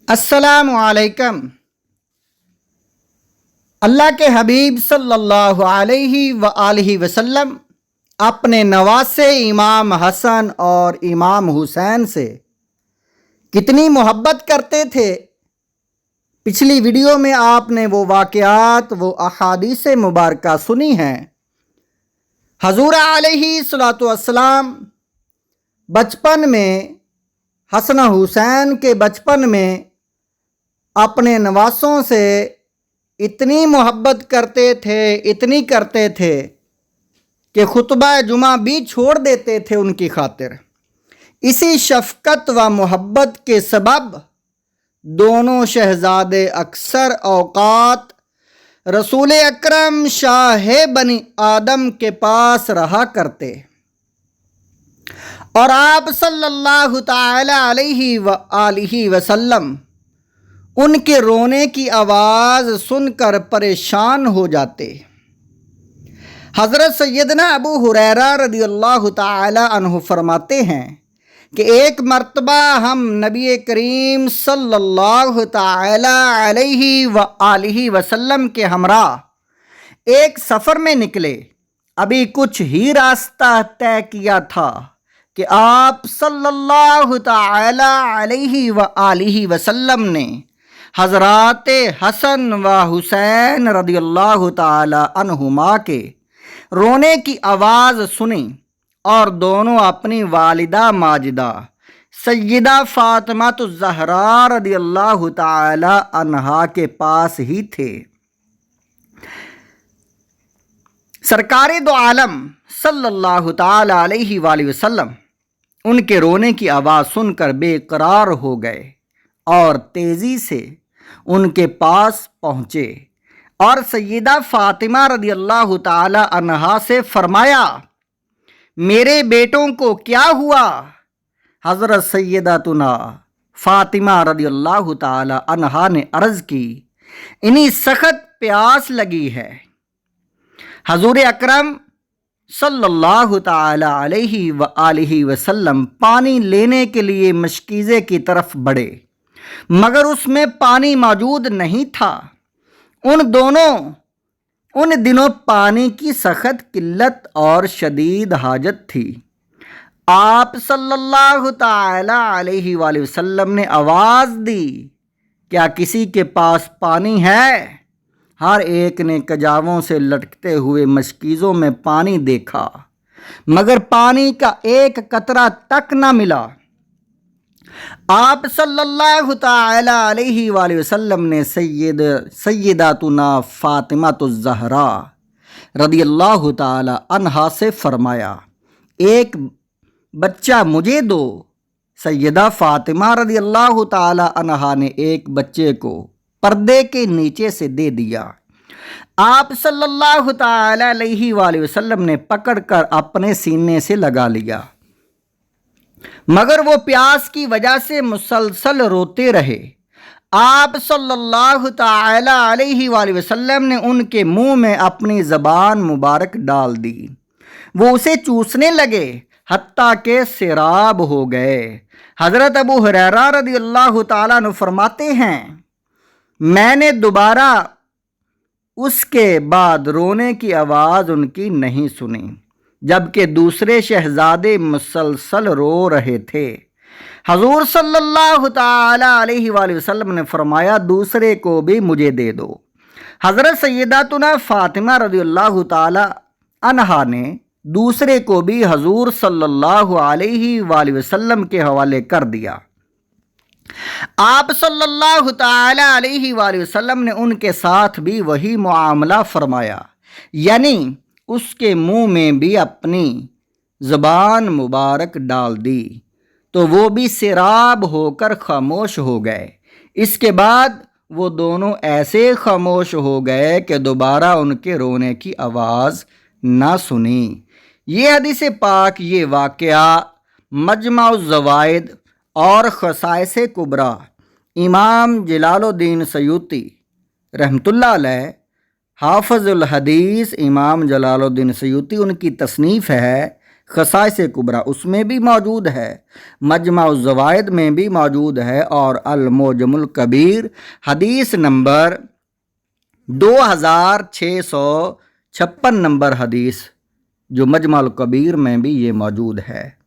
السلام علیکم۔ اللہ کے حبیب صلی اللہ علیہ وآلہ وسلم اپنے نواسے امام حسن اور امام حسین سے کتنی محبت کرتے تھے۔ پچھلی ویڈیو میں آپ نے وہ واقعات، وہ احادیث مبارکہ سنی ہیں۔ حضور علیہ الصلوۃ والسلام بچپن میں، حسن حسین کے بچپن میں اپنے نواسوں سے اتنی محبت اتنی کرتے تھے کہ خطبہ جمعہ بھی چھوڑ دیتے تھے ان کی خاطر۔ اسی شفقت و محبت کے سبب دونوں شہزادے اکثر اوقات رسول اکرم شاہ بنی آدم کے پاس رہا کرتے، اور آپ صلی اللہ تعالی علیہ وآلہ وسلم ان کے رونے کی آواز سن کر پریشان ہو جاتے۔ حضرت سیدنا ابو ہریرہ رضی اللہ تعالی عنہ فرماتے ہیں کہ ایک مرتبہ ہم نبی کریم صلی اللہ تعالی علیہ وآلہ وسلم کے ہمراہ ایک سفر میں نکلے۔ ابھی کچھ ہی راستہ طے کیا تھا کہ آپ صلی اللہ تعالی علیہ وآلہ وسلم نے حضرات حسن و حسین رضی اللہ تعالی عنہما کے رونے کی آواز سنی، اور دونوں اپنی والدہ ماجدہ سیدہ فاطمہ الزہرا رضی اللہ تعالی عنہا کے پاس ہی تھے۔ سرکار دو عالم صلی اللہ تعالی علیہ وآلہ وسلم ان کے رونے کی آواز سن کر بے قرار ہو گئے اور تیزی سے ان کے پاس پہنچے، اور سیدہ فاطمہ رضی اللہ تعالی عنہا سے فرمایا، میرے بیٹوں کو کیا ہوا؟ حضرت سیدتنا فاطمہ رضی اللہ تعالی عنہا نے عرض کی، انہیں سخت پیاس لگی ہے۔ حضور اکرم صلی اللہ تعالی علیہ وآلہ وسلم پانی لینے کے لیے مشکیزے کی طرف بڑھے، مگر اس میں پانی موجود نہیں تھا۔ ان دنوں پانی کی سخت قلت اور شدید حاجت تھی۔ آپ صلی اللہ تعالی علیہ وآلہ وسلم نے آواز دی، کیا کسی کے پاس پانی ہے؟ ہر ایک نے کجاووں سے لٹکتے ہوئے مشکیزوں میں پانی دیکھا، مگر پانی کا ایک قطرہ تک نہ ملا۔ آپ صلی اللہ تعالی علیہ وآلہ وسلم نے سیداتنا فاطمہ الزہرا رضی اللہ تعالی عنہا سے فرمایا، ایک بچہ مجھے دو۔ سیدہ فاطمہ رضی اللہ تعالی عنہا نے ایک بچے کو پردے کے نیچے سے دے دیا۔ آپ صلی اللہ تعالی علیہ وآلہ وسلم نے پکڑ کر اپنے سینے سے لگا لیا، مگر وہ پیاس کی وجہ سے مسلسل روتے رہے۔ آپ صلی اللہ تعالی علیہ وآلہ وسلم نے ان کے منہ میں اپنی زبان مبارک ڈال دی، وہ اسے چوسنے لگے حتیٰ کہ سیراب ہو گئے۔ حضرت ابو ہریرہ رضی اللہ تعالیٰ عنہ فرماتے ہیں، میں نے دوبارہ اس کے بعد رونے کی آواز ان کی نہیں سنی، جبکہ دوسرے شہزادے مسلسل رو رہے تھے۔ حضور صلی اللہ تعالی علیہ وآلہ وسلم نے فرمایا، دوسرے کو بھی مجھے دے دو۔ حضرت سیداتنا فاطمہ رضی اللہ تعالی عنہا نے دوسرے کو بھی حضور صلی اللہ علیہ وآلہ وسلم کے حوالے کر دیا۔ آپ صلی اللہ تعالی علیہ وآلہ وسلم نے ان کے ساتھ بھی وہی معاملہ فرمایا، یعنی اس کے منہ میں بھی اپنی زبان مبارک ڈال دی تو وہ بھی سیراب ہو کر خاموش ہو گئے۔ اس کے بعد وہ دونوں ایسے خاموش ہو گئے کہ دوبارہ ان کے رونے کی آواز نہ سنی۔ یہ حدیث پاک، یہ واقعہ مجمع الزوائد اور خصائص کبریٰ امام جلال الدین سیوطی رحمۃ اللہ علیہ، حافظ الحدیث امام جلال الدین سیوطی، ان کی تصنیف ہے خصائص کبریٰ اس میں بھی موجود ہے، مجمع الزوائد میں بھی موجود ہے، اور المعجم الکبیر حدیث نمبر 2656 نمبر حدیث جو مجمع الکبیر میں بھی یہ موجود ہے۔